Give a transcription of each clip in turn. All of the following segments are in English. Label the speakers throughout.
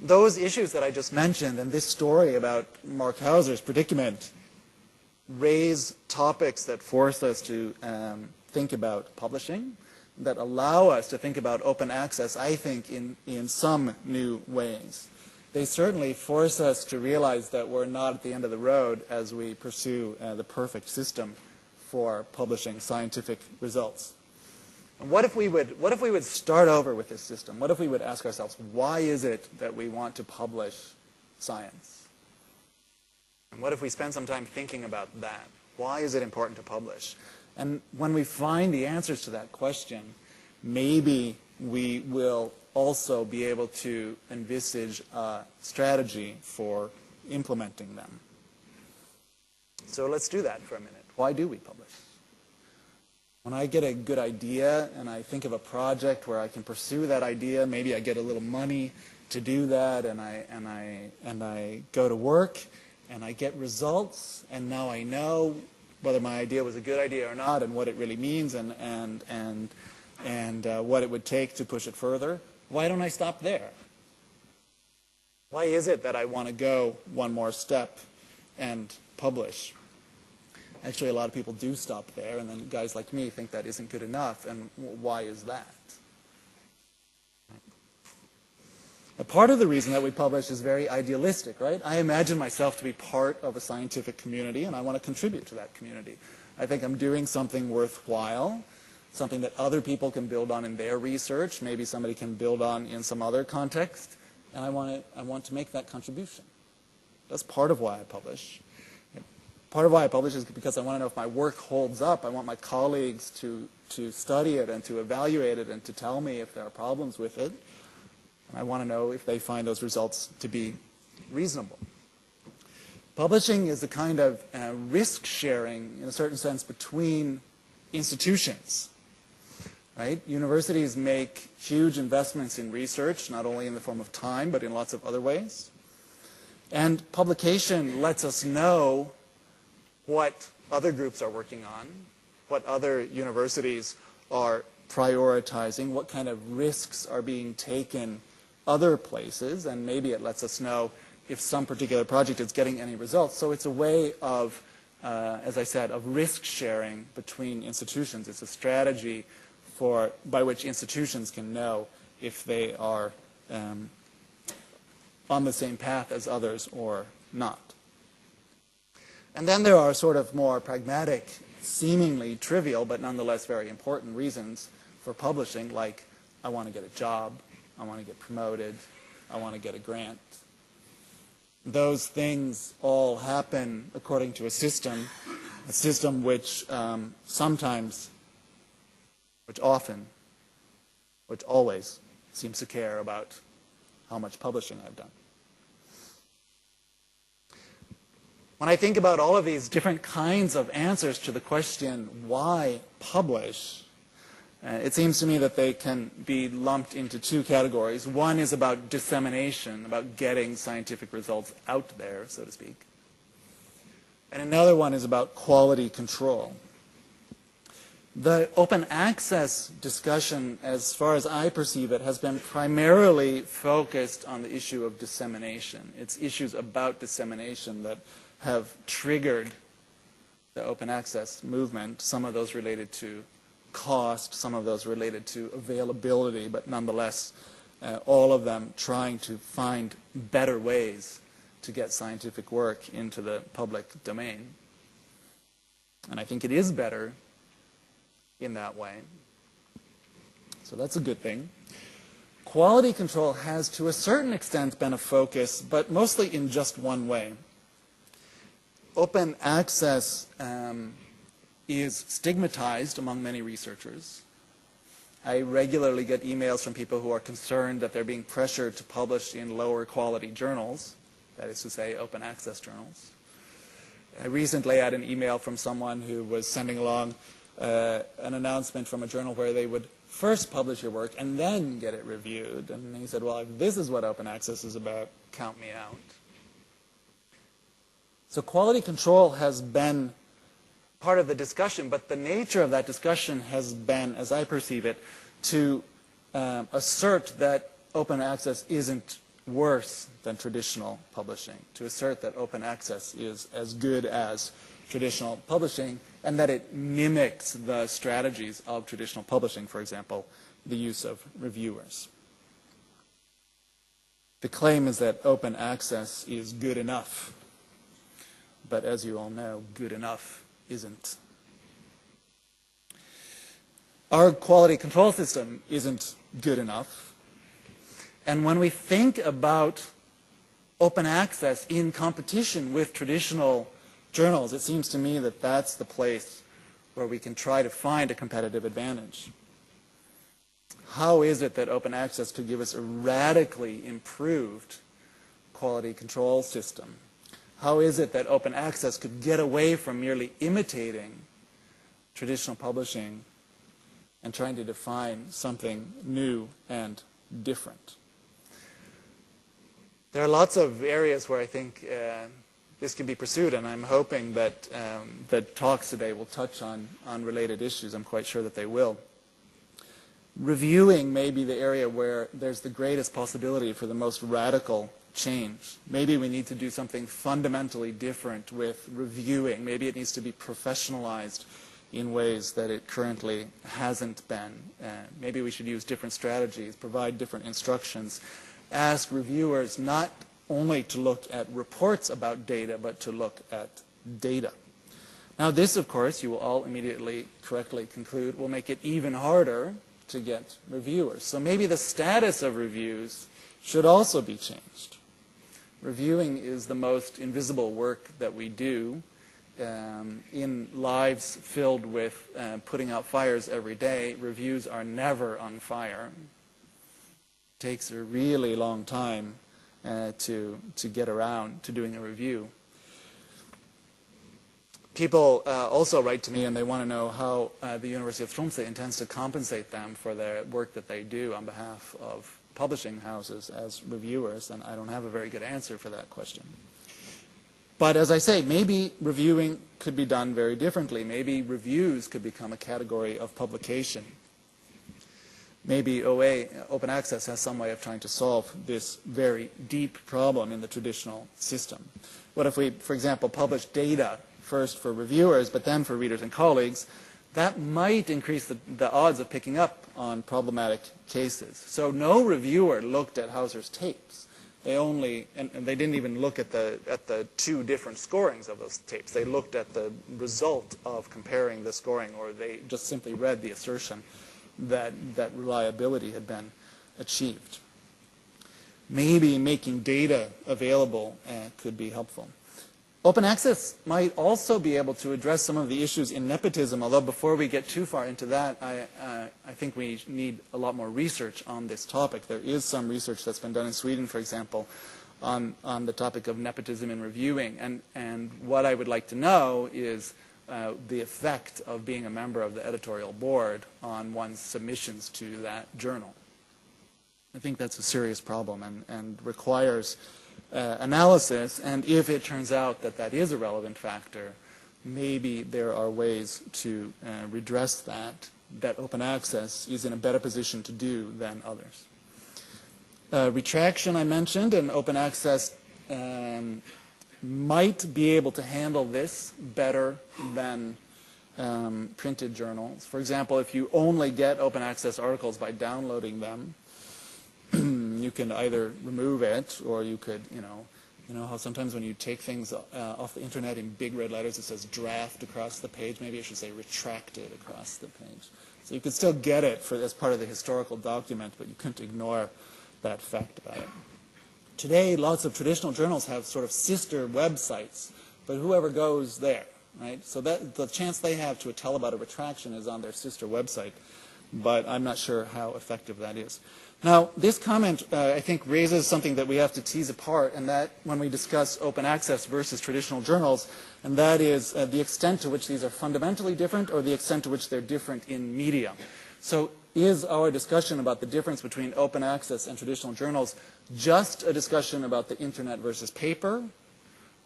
Speaker 1: those issues that I just mentioned and this story about Mark Hauser's predicament raise topics that force us to think about publishing, that allow us to think about open access, I think, in some new ways. They certainly force us to realize that we're not at the end of the road as we pursue the perfect system for publishing scientific results. And what if we would start over with this system? What if we would ask ourselves, why is it that we want to publish science? And what if we spend some time thinking about that? Why is it important to publish? And when we find the answers to that question, maybe we will also be able to envisage a strategy for implementing them. So let's do that for a minute. Why do we publish? When I get a good idea and I think of a project where I can pursue that idea, maybe I get a little money to do that, and I go to work and I get results, and now I know whether my idea was a good idea or not, and what it really means, and what it would take to push it further. Why don't I stop there? Why is it that I want to go one more step and publish? Actually, a lot of people do stop there, and then guys like me think that isn't good enough, and why is that? A part of the reason that we publish is very idealistic, right? I imagine myself to be part of a scientific community, and I want to contribute to that community. I think I'm doing something worthwhile, something that other people can build on in their research, maybe somebody can build on in some other context, and I want to make that contribution. That's part of why I publish. Part of why I publish is because I want to know if my work holds up. I want my colleagues to study it and to evaluate it and to tell me if there are problems with it. And I want to know if they find those results to be reasonable. Publishing is a kind of risk sharing, in a certain sense, between institutions. Right? Universities make huge investments in research, not only in the form of time, but in lots of other ways. And publication lets us know what other groups are working on, what other universities are prioritizing, what kind of risks are being taken other places, and maybe it lets us know if some particular project is getting any results. So it's a way of, as I said, of risk sharing between institutions. It's a strategy by which institutions can know if they are on the same path as others or not. And then there are sort of more pragmatic, seemingly trivial, but nonetheless very important reasons for publishing, like I want to get a job, I want to get promoted, I want to get a grant. Those things all happen according to a system which sometimes, which often, which always seems to care about how much publishing I've done. When I think about all of these different kinds of answers to the question, why publish, it seems to me that they can be lumped into two categories. One is about dissemination, about getting scientific results out there, so to speak. And another one is about quality control. The open access discussion, as far as I perceive it, has been primarily focused on the issue of dissemination. It's issues about dissemination that have triggered the open access movement, some of those related to cost, some of those related to availability, but nonetheless, all of them trying to find better ways to get scientific work into the public domain. And I think it is better in that way. So that's a good thing. Quality control has, to a certain extent, been a focus, but mostly in just one way. Open access is stigmatized among many researchers. I regularly get emails from people who are concerned that they're being pressured to publish in lower quality journals, that is to say, open access journals. I recently had an email from someone who was sending along an announcement from a journal where they would first publish your work and then get it reviewed. And he said, well, if this is what open access is about, count me out. So quality control has been part of the discussion, but the nature of that discussion has been, as I perceive it, to assert that open access isn't worse than traditional publishing, to assert that open access is as good as traditional publishing, and that it mimics the strategies of traditional publishing, for example, the use of reviewers. The claim is that open access is good enough, but as you all know, good enough isn't. Our quality control system isn't good enough. And when we think about open access in competition with traditional journals, it seems to me that that's the place where we can try to find a competitive advantage. How is it that open access could give us a radically improved quality control system? How is it that open access could get away from merely imitating traditional publishing and trying to define something new and different? There are lots of areas where I think this can be pursued, and I'm hoping that that talks today will touch on related issues. I'm quite sure that they will. Reviewing may be the area where there's the greatest possibility for the most radical change. Maybe we need to do something fundamentally different with reviewing. Maybe it needs to be professionalized in ways that it currently hasn't been. Maybe we should use different strategies, provide different instructions, ask reviewers not only to look at reports about data, but to look at data. Now this, of course, you will all immediately correctly conclude, will make it even harder to get reviewers. So maybe the status of reviews should also be changed. Reviewing is the most invisible work that we do in lives filled with putting out fires every day. Reviews are never on fire. It takes a really long time to get around to doing a review. People also write to me and they want to know how the University of Tromsø intends to compensate them for the work that they do on behalf of publishing houses as reviewers, and I don't have a very good answer for that question. But as I say, maybe reviewing could be done very differently. Maybe reviews could become a category of publication. Maybe OA, open access, has some way of trying to solve this very deep problem in the traditional system. What if we, for example, publish data first for reviewers, but then for readers and colleagues? That might increase the odds of picking up on problematic cases. So no reviewer looked at Hauser's tapes. They only, and they didn't even look at the two different scorings of those tapes. They looked at the result of comparing the scoring, or they just simply read the assertion that reliability had been achieved. Maybe making data available could be helpful. Open access might also be able to address some of the issues in nepotism, although before we get too far into that, I think we need a lot more research on this topic. There is some research that's been done in Sweden, for example, on the topic of nepotism in reviewing. And what I would like to know is the effect of being a member of the editorial board on one's submissions to that journal. I think that's a serious problem and requires analysis, and if it turns out that that is a relevant factor, maybe there are ways to redress that open access is in a better position to do than others. Retraction I mentioned, and open access might be able to handle this better than printed journals. For example, if you only get open access articles by downloading them, you can either remove it, or you could, you know how sometimes when you take things off the internet in big red letters it says draft across the page. Maybe it should say retracted across the page. So you could still get it as part of the historical document, but you couldn't ignore that fact about it. Today, lots of traditional journals have sort of sister websites, but whoever goes there, right? So that the chance they have to tell about a retraction is on their sister website, but I'm not sure how effective that is. Now, this comment, I think, raises something that we have to tease apart, and that when we discuss open access versus traditional journals, and that is the extent to which these are fundamentally different, or the extent to which they're different in media. So is our discussion about the difference between open access and traditional journals just a discussion about the internet versus paper,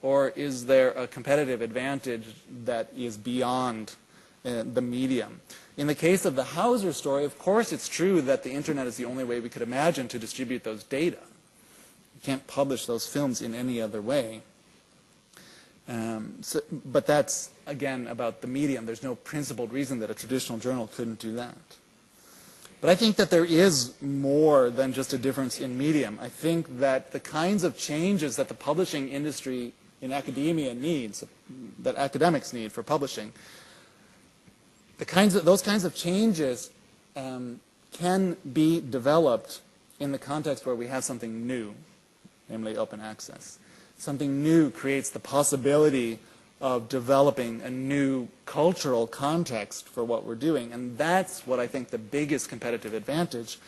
Speaker 1: or is there a competitive advantage that is beyond the medium? In the case of the Hauser story, of course it's true that the internet is the only way we could imagine to distribute those data. You can't publish those films in any other way. But that's, again, about the medium. There's no principled reason that a traditional journal couldn't do that. But I think that there is more than just a difference in medium. I think that the kinds of changes that the publishing industry in academia needs, that academics need for publishing, those kinds of changes can be developed in the context where we have something new, namely open access. Something new creates the possibility of developing a new cultural context for what we're doing. And that's what I think the biggest competitive advantage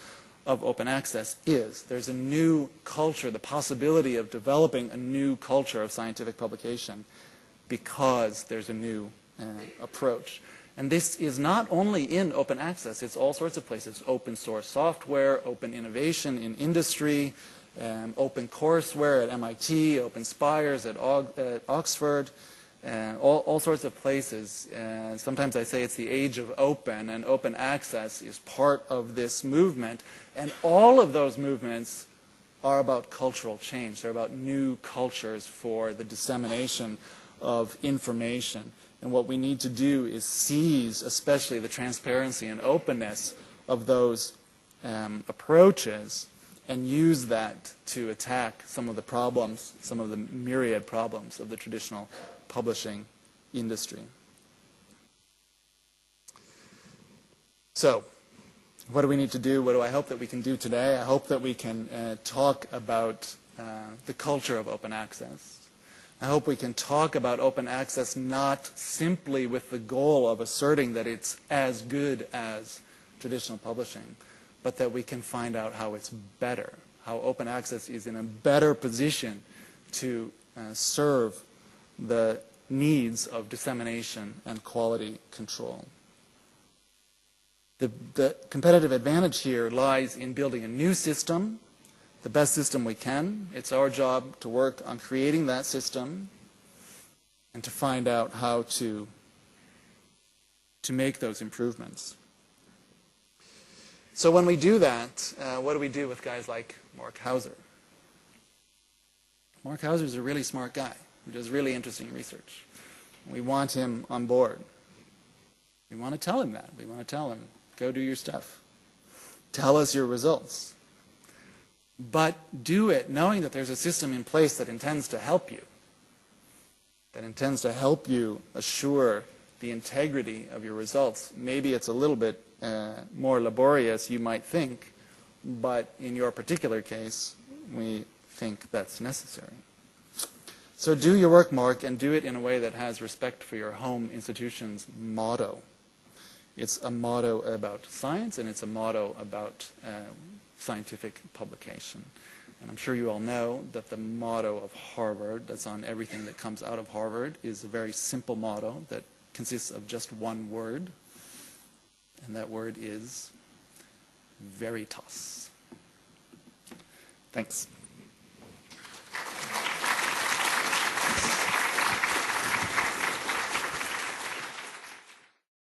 Speaker 1: of open access is. There's a new culture, the possibility of developing a new culture of scientific publication because there's a new approach. And this is not only in open access, it's all sorts of places. Open source software, open innovation in industry, open courseware at MIT, open Spires at Oxford, all sorts of places. Sometimes I say it's the age of open, and open access is part of this movement. And all of those movements are about cultural change. They're about new cultures for the dissemination of information. And what we need to do is seize, especially the transparency and openness of those approaches, and use that to attack some of the problems, some of the myriad problems of the traditional publishing industry. So, what do we need to do? What do I hope that we can do today? I hope that we can talk about the culture of open access. I hope we can talk about open access not simply with the goal of asserting that it's as good as traditional publishing, but that we can find out how it's better, how open access is in a better position to serve the needs of dissemination and quality control. The competitive advantage here lies in building a new system, the best system we can. It's our job to work on creating that system and to find out how to make those improvements. So when we do that, what do we do with guys like Mark Hauser? Mark Hauser is a really smart guy who does really interesting research. We want him on board. We want to tell him that. We want to tell him, go do your stuff. Tell us your results. But do it knowing that there's a system in place that intends to help you, that intends to help you assure the integrity of your results. Maybe it's a little bit more laborious, you might think, but in your particular case, we think that's necessary. So do your work, Mark, and do it in a way that has respect for your home institution's motto. It's a motto about science, and it's a motto about scientific publication. And I'm sure you all know that the motto of Harvard, that's on everything that comes out of Harvard, is a very simple motto that consists of just one word, and that word is veritas. Thanks.